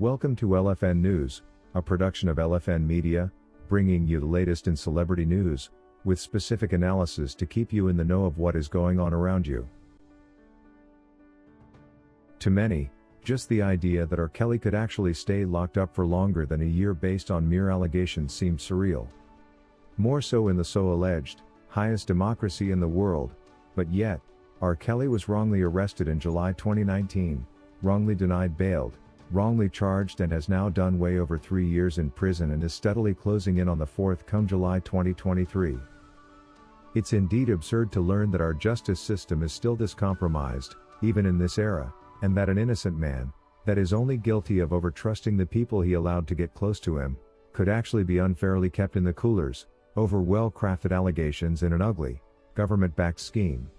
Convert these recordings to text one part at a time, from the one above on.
Welcome to LFN News, a production of LFN Media, bringing you the latest in celebrity news, with specific analysis to keep you in the know of what is going on around you. To many, just the idea that R. Kelly could actually stay locked up for longer than a year based on mere allegations seemed surreal. More so in the so-alleged, highest democracy in the world, but yet, R. Kelly was wrongly arrested in July 2019, wrongly denied bail, wrongly charged and has now done way over 3 years in prison and is steadily closing in on the fourth come July 2023. It's indeed absurd to learn that our justice system is still this compromised, even in this era, and that an innocent man, that is only guilty of over-trusting the people he allowed to get close to him, could actually be unfairly kept in the coolers, over well-crafted allegations in an ugly, government-backed scheme.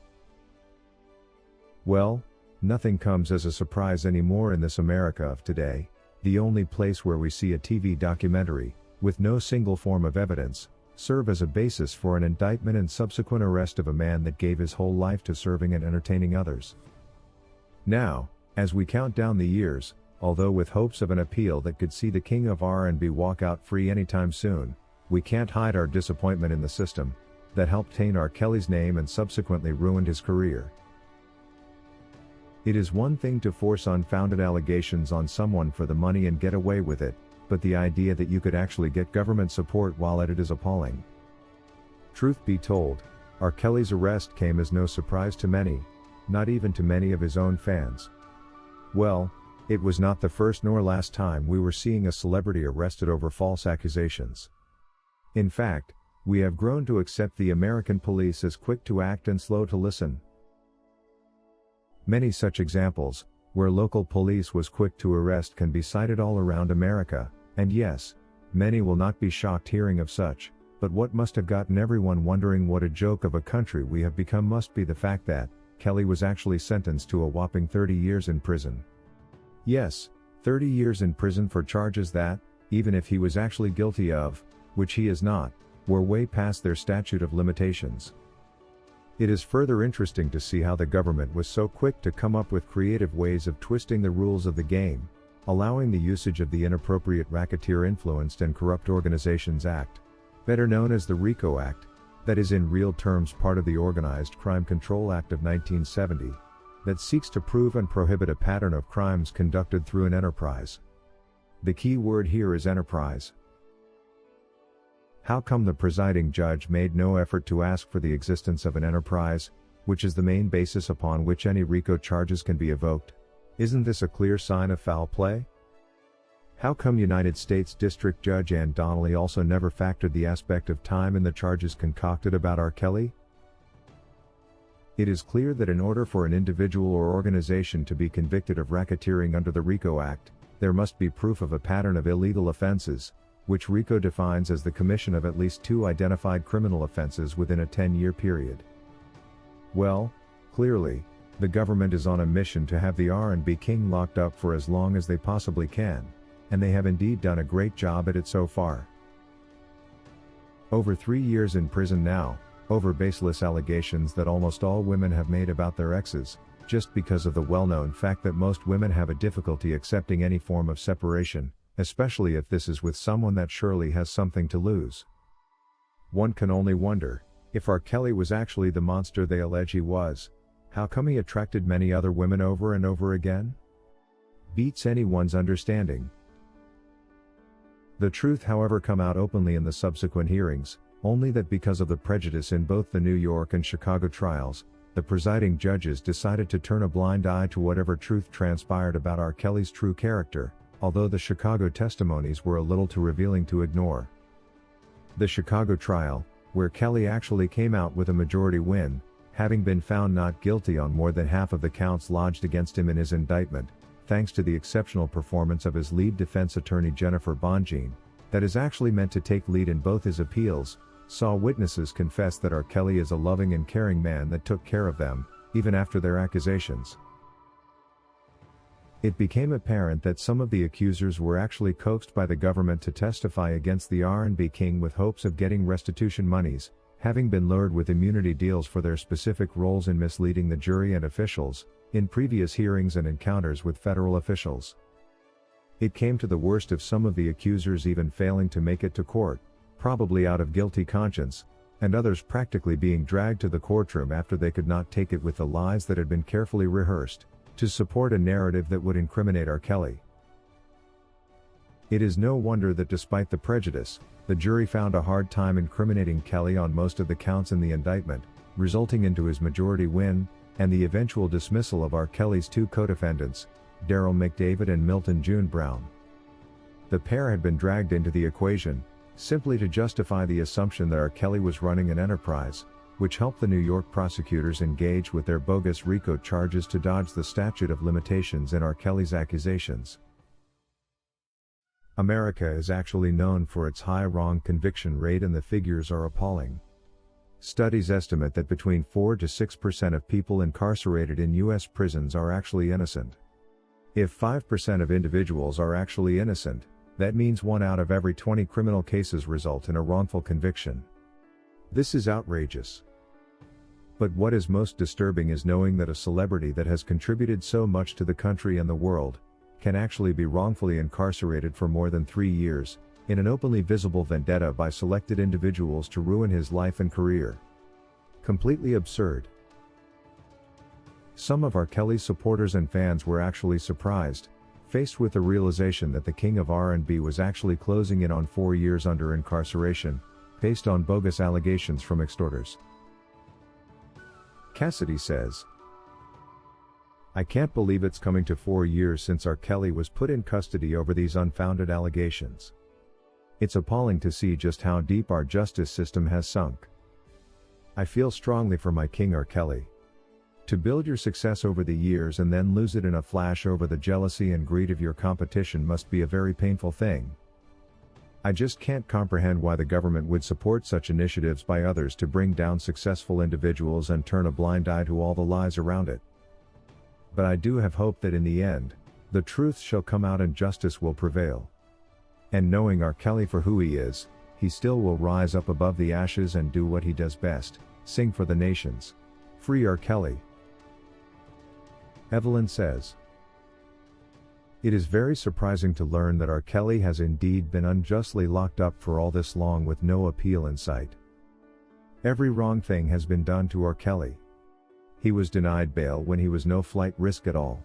Well, nothing comes as a surprise anymore in this America of today, the only place where we see a TV documentary, with no single form of evidence, serve as a basis for an indictment and subsequent arrest of a man that gave his whole life to serving and entertaining others. Now, as we count down the years, although with hopes of an appeal that could see the king of R&B walk out free anytime soon, we can't hide our disappointment in the system that helped taint R. Kelly's name and subsequently ruined his career. It is one thing to force unfounded allegations on someone for the money and get away with it, but the idea that you could actually get government support while at it is appalling. Truth be told, R. Kelly's arrest came as no surprise to many, not even to many of his own fans. Well, it was not the first nor last time we were seeing a celebrity arrested over false accusations. In fact, we have grown to accept the American police as quick to act and slow to listen. Many such examples, where local police was quick to arrest, can be cited all around America, and yes, many will not be shocked hearing of such, but what must have gotten everyone wondering what a joke of a country we have become must be the fact that Kelly was actually sentenced to a whopping 30 years in prison. Yes, 30 years in prison for charges that, even if he was actually guilty of, which he is not, were way past their statute of limitations. It is further interesting to see how the government was so quick to come up with creative ways of twisting the rules of the game, allowing the usage of the Inappropriate Racketeer Influenced and Corrupt Organizations Act, better known as the RICO Act, that is in real terms part of the Organized Crime Control Act of 1970, that seeks to prove and prohibit a pattern of crimes conducted through an enterprise. The key word here is enterprise. How come the presiding judge made no effort to ask for the existence of an enterprise, which is the main basis upon which any RICO charges can be evoked? Isn't this a clear sign of foul play? How come United States District Judge Ann Donnelly also never factored the aspect of time in the charges concocted about R. Kelly? It is clear that in order for an individual or organization to be convicted of racketeering under the RICO Act, there must be proof of a pattern of illegal offenses, which RICO defines as the commission of at least 2 identified criminal offenses within a 10-year period. Well, clearly, the government is on a mission to have the R&B king locked up for as long as they possibly can, and they have indeed done a great job at it so far. Over 3 years in prison now, over baseless allegations that almost all women have made about their exes, just because of the well-known fact that most women have a difficulty accepting any form of separation, especially if this is with someone that surely has something to lose. One can only wonder, if R. Kelly was actually the monster they allege he was, how come he attracted many other women over and over again? Beats anyone's understanding. The truth however come out openly in the subsequent hearings, only that because of the prejudice in both the New York and Chicago trials, the presiding judges decided to turn a blind eye to whatever truth transpired about R. Kelly's true character, although the Chicago testimonies were a little too revealing to ignore. The Chicago trial, where Kelly actually came out with a majority win, having been found not guilty on more than half of the counts lodged against him in his indictment, thanks to the exceptional performance of his lead defense attorney Jennifer Bonjean, that is actually meant to take lead in both his appeals, saw witnesses confess that R. Kelly is a loving and caring man that took care of them, even after their accusations. It became apparent that some of the accusers were actually coaxed by the government to testify against the R&B king with hopes of getting restitution monies, having been lured with immunity deals for their specific roles in misleading the jury and officials, in previous hearings and encounters with federal officials. It came to the worst of some of the accusers even failing to make it to court, probably out of guilty conscience, and others practically being dragged to the courtroom after they could not take it with the lies that had been carefully rehearsed, to support a narrative that would incriminate R. Kelly. It is no wonder that despite the prejudice, the jury found a hard time incriminating Kelly on most of the counts in the indictment, resulting into his majority win, and the eventual dismissal of R. Kelly's two co-defendants, Daryl McDavid and Milton June Brown. The pair had been dragged into the equation, simply to justify the assumption that R. Kelly was running an enterprise, which helped the New York prosecutors engage with their bogus RICO charges to dodge the statute of limitations in R. Kelly's accusations. America is actually known for its high wrong conviction rate, and the figures are appalling. Studies estimate that between 4 to 6% of people incarcerated in U.S. prisons are actually innocent. If 5% of individuals are actually innocent, that means 1 out of every 20 criminal cases result in a wrongful conviction. This is outrageous. But what is most disturbing is knowing that a celebrity that has contributed so much to the country and the world can actually be wrongfully incarcerated for more than 3 years, in an openly visible vendetta by selected individuals to ruin his life and career. Completely absurd. Some of R. Kelly's supporters and fans were actually surprised, faced with the realization that the king of R&B was actually closing in on 4 years under incarceration, based on bogus allegations from extorters. Cassidy says, "I can't believe it's coming to 4 years since R. Kelly was put in custody over these unfounded allegations. It's appalling to see just how deep our justice system has sunk. I feel strongly for my king R. Kelly. To build your success over the years and then lose it in a flash over the jealousy and greed of your competition must be a very painful thing. I just can't comprehend why the government would support such initiatives by others to bring down successful individuals and turn a blind eye to all the lies around it. But I do have hope that in the end, the truth shall come out and justice will prevail. And knowing R. Kelly for who he is, he still will rise up above the ashes and do what he does best, sing for the nations. Free R. Kelly." Evelyn says, "It is very surprising to learn that R. Kelly has indeed been unjustly locked up for all this long with no appeal in sight. Every wrong thing has been done to R. Kelly. He was denied bail when he was no flight risk at all.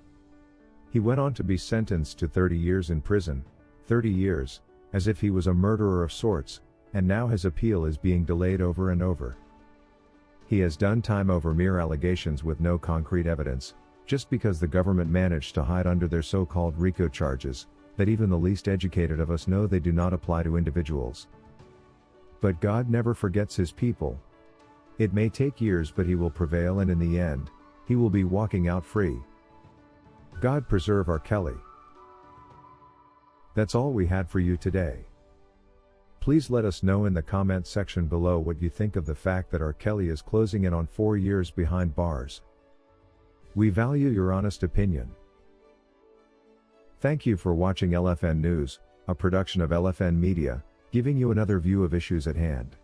He went on to be sentenced to 30 years in prison, 30 years, as if he was a murderer of sorts, and now his appeal is being delayed over and over. He has done time over mere allegations with no concrete evidence, just because the government managed to hide under their so-called RICO charges, that even the least educated of us know they do not apply to individuals. But God never forgets his people. It may take years, but he will prevail, and in the end, he will be walking out free. God preserve R. Kelly." That's all we had for you today. Please let us know in the comment section below what you think of the fact that R. Kelly is closing in on 4 years behind bars. We value your honest opinion. Thank you for watching LFN News, a production of LFN Media, giving you another view of issues at hand.